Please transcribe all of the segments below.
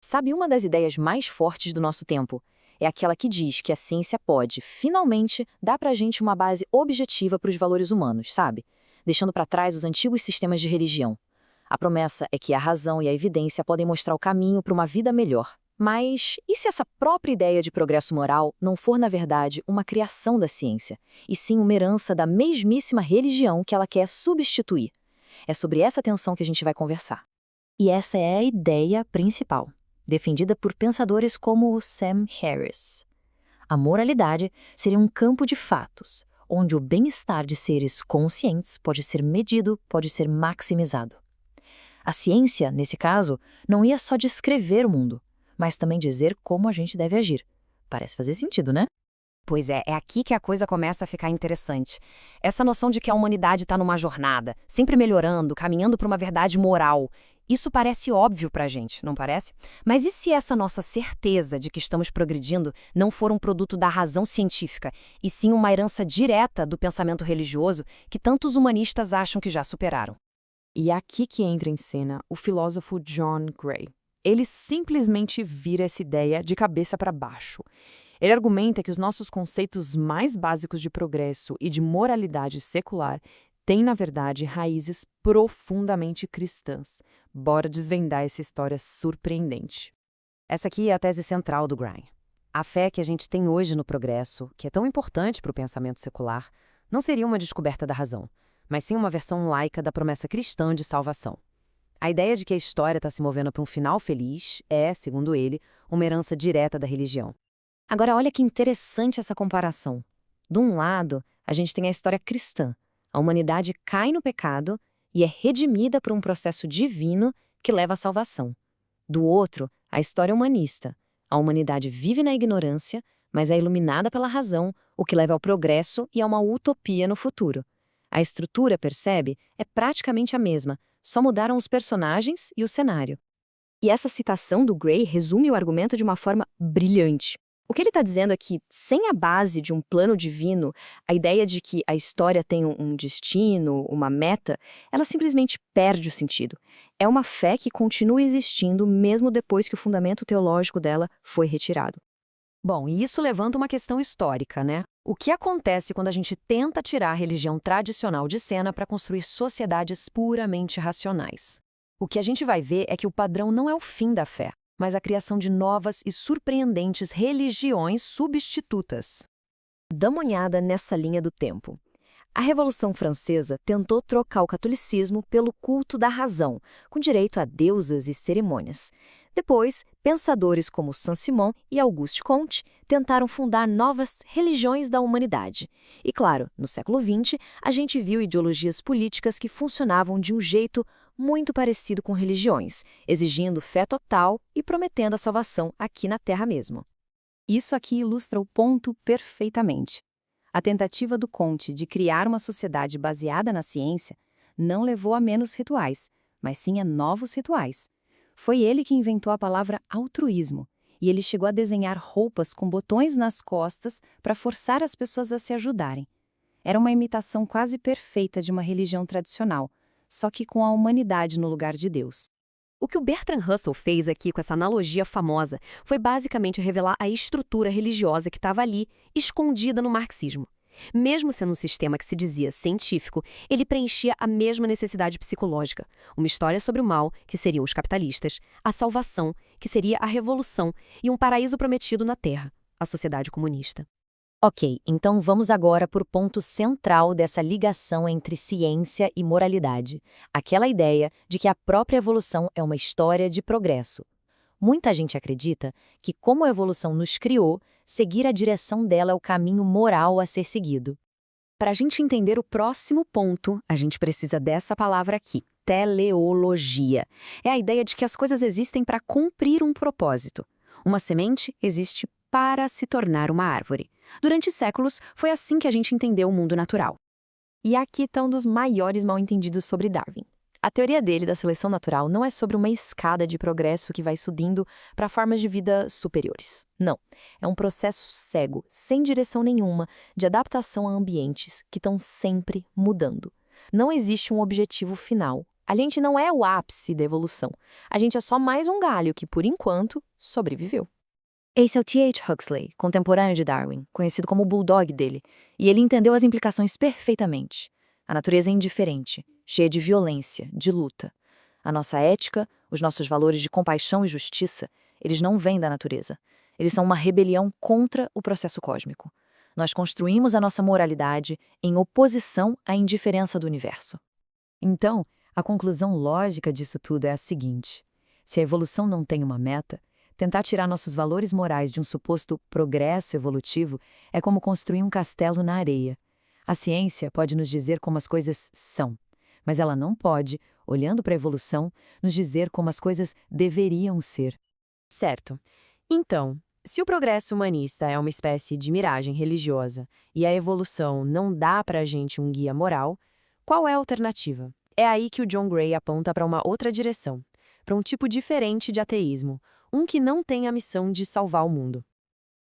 Sabe, uma das ideias mais fortes do nosso tempo é aquela que diz que a ciência pode, finalmente, dar pra gente uma base objetiva para os valores humanos, sabe? Deixando para trás os antigos sistemas de religião. A promessa é que a razão e a evidência podem mostrar o caminho para uma vida melhor. Mas e se essa própria ideia de progresso moral não for, na verdade, uma criação da ciência, e sim uma herança da mesmíssima religião que ela quer substituir? É sobre essa tensão que a gente vai conversar. E essa é a ideia principal, defendida por pensadores como o Sam Harris. A moralidade seria um campo de fatos, onde o bem-estar de seres conscientes pode ser medido, pode ser maximizado. A ciência, nesse caso, não ia só descrever o mundo, mas também dizer como a gente deve agir. Parece fazer sentido, né? Pois é aqui que a coisa começa a ficar interessante. Essa noção de que a humanidade está numa jornada, sempre melhorando, caminhando para uma verdade moral. Isso parece óbvio para a gente, não parece? Mas e se essa nossa certeza de que estamos progredindo não for um produto da razão científica, e sim uma herança direta do pensamento religioso que tantos humanistas acham que já superaram? E é aqui que entra em cena o filósofo John Gray. Ele simplesmente vira essa ideia de cabeça para baixo. Ele argumenta que os nossos conceitos mais básicos de progresso e de moralidade secular têm, na verdade, raízes profundamente cristãs. Bora desvendar essa história surpreendente. Essa aqui é a tese central do Gray. A fé que a gente tem hoje no progresso, que é tão importante para o pensamento secular, não seria uma descoberta da razão, mas sim uma versão laica da promessa cristã de salvação. A ideia de que a história está se movendo para um final feliz é, segundo ele, uma herança direta da religião. Agora, olha que interessante essa comparação. De um lado, a gente tem a história cristã. A humanidade cai no pecado e é redimida por um processo divino que leva à salvação. Do outro, a história humanista. A humanidade vive na ignorância, mas é iluminada pela razão, o que leva ao progresso e a uma utopia no futuro. A estrutura, percebe, é praticamente a mesma, só mudaram os personagens e o cenário. E essa citação do Gray resume o argumento de uma forma brilhante. O que ele está dizendo é que, sem a base de um plano divino, a ideia de que a história tem um destino, uma meta, ela simplesmente perde o sentido. É uma fé que continua existindo mesmo depois que o fundamento teológico dela foi retirado. Bom, e isso levanta uma questão histórica, né? O que acontece quando a gente tenta tirar a religião tradicional de cena para construir sociedades puramente racionais? O que a gente vai ver é que o padrão não é o fim da fé, mas a criação de novas e surpreendentes religiões substitutas. Dá uma olhada nessa linha do tempo. A Revolução Francesa tentou trocar o catolicismo pelo culto da razão, com direito a deusas e cerimônias. Depois, pensadores como Saint-Simon e Auguste Comte tentaram fundar novas religiões da humanidade. E claro, no século XX, a gente viu ideologias políticas que funcionavam de um jeito muito parecido com religiões, exigindo fé total e prometendo a salvação aqui na Terra mesmo. Isso aqui ilustra o ponto perfeitamente. A tentativa do Comte de criar uma sociedade baseada na ciência não levou a menos rituais, mas sim a novos rituais. Foi ele que inventou a palavra altruísmo, e ele chegou a desenhar roupas com botões nas costas para forçar as pessoas a se ajudarem. Era uma imitação quase perfeita de uma religião tradicional, só que com a humanidade no lugar de Deus. O que o Bertrand Russell fez aqui com essa analogia famosa foi basicamente revelar a estrutura religiosa que estava ali, escondida no marxismo. Mesmo sendo um sistema que se dizia científico, ele preenchia a mesma necessidade psicológica. Uma história sobre o mal, que seriam os capitalistas, a salvação, que seria a revolução, e um paraíso prometido na Terra, a sociedade comunista. Ok, então vamos agora para o ponto central dessa ligação entre ciência e moralidade. Aquela ideia de que a própria evolução é uma história de progresso. Muita gente acredita que, como a evolução nos criou, seguir a direção dela é o caminho moral a ser seguido. Para a gente entender o próximo ponto, a gente precisa dessa palavra aqui, teleologia. É a ideia de que as coisas existem para cumprir um propósito. Uma semente existe para se tornar uma árvore. Durante séculos, foi assim que a gente entendeu o mundo natural. E aqui está um dos maiores mal-entendidos sobre Darwin. A teoria dele da seleção natural não é sobre uma escada de progresso que vai subindo para formas de vida superiores. Não. É um processo cego, sem direção nenhuma, de adaptação a ambientes que estão sempre mudando. Não existe um objetivo final, A gente não é o ápice da evolução. A gente é só mais um galho que, por enquanto, sobreviveu. Esse é o T.H. Huxley, contemporâneo de Darwin, conhecido como o bulldog dele, e ele entendeu as implicações perfeitamente. A natureza é indiferente, cheia de violência, de luta. A nossa ética, os nossos valores de compaixão e justiça, eles não vêm da natureza. Eles são uma rebelião contra o processo cósmico. Nós construímos a nossa moralidade em oposição à indiferença do universo. Então, a conclusão lógica disso tudo é a seguinte: se a evolução não tem uma meta, tentar tirar nossos valores morais de um suposto progresso evolutivo é como construir um castelo na areia. A ciência pode nos dizer como as coisas são, mas ela não pode, olhando para a evolução, nos dizer como as coisas deveriam ser. Certo. Então, se o progresso humanista é uma espécie de miragem religiosa e a evolução não dá para a gente um guia moral, qual é a alternativa? É aí que o John Gray aponta para uma outra direção, para um tipo diferente de ateísmo, um que não tem a missão de salvar o mundo.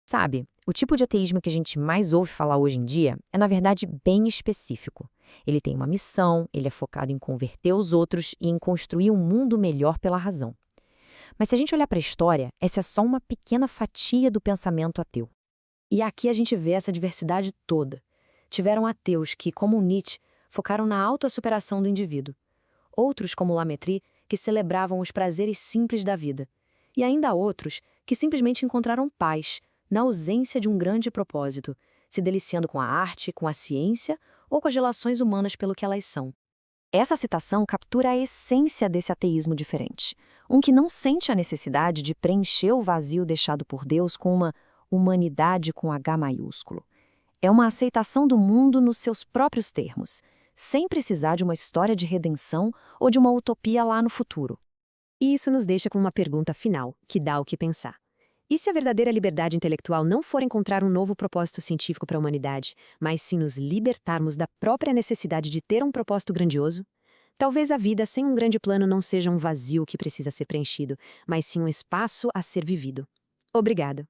Sabe, o tipo de ateísmo que a gente mais ouve falar hoje em dia é, na verdade, bem específico. Ele tem uma missão, ele é focado em converter os outros e em construir um mundo melhor pela razão. Mas se a gente olhar para a história, essa é só uma pequena fatia do pensamento ateu. E aqui a gente vê essa diversidade toda. Tiveram ateus que, como Nietzsche, focaram na autossuperação do indivíduo. Outros, como Lametrie, que celebravam os prazeres simples da vida. E ainda outros que simplesmente encontraram paz na ausência de um grande propósito, se deliciando com a arte, com a ciência ou com as relações humanas pelo que elas são. Essa citação captura a essência desse ateísmo diferente, um que não sente a necessidade de preencher o vazio deixado por Deus com uma humanidade com H maiúsculo. É uma aceitação do mundo nos seus próprios termos, sem precisar de uma história de redenção ou de uma utopia lá no futuro. E isso nos deixa com uma pergunta final, que dá o que pensar. E se a verdadeira liberdade intelectual não for encontrar um novo propósito científico para a humanidade, mas sim nos libertarmos da própria necessidade de ter um propósito grandioso? Talvez a vida sem um grande plano não seja um vazio que precisa ser preenchido, mas sim um espaço a ser vivido. Obrigada.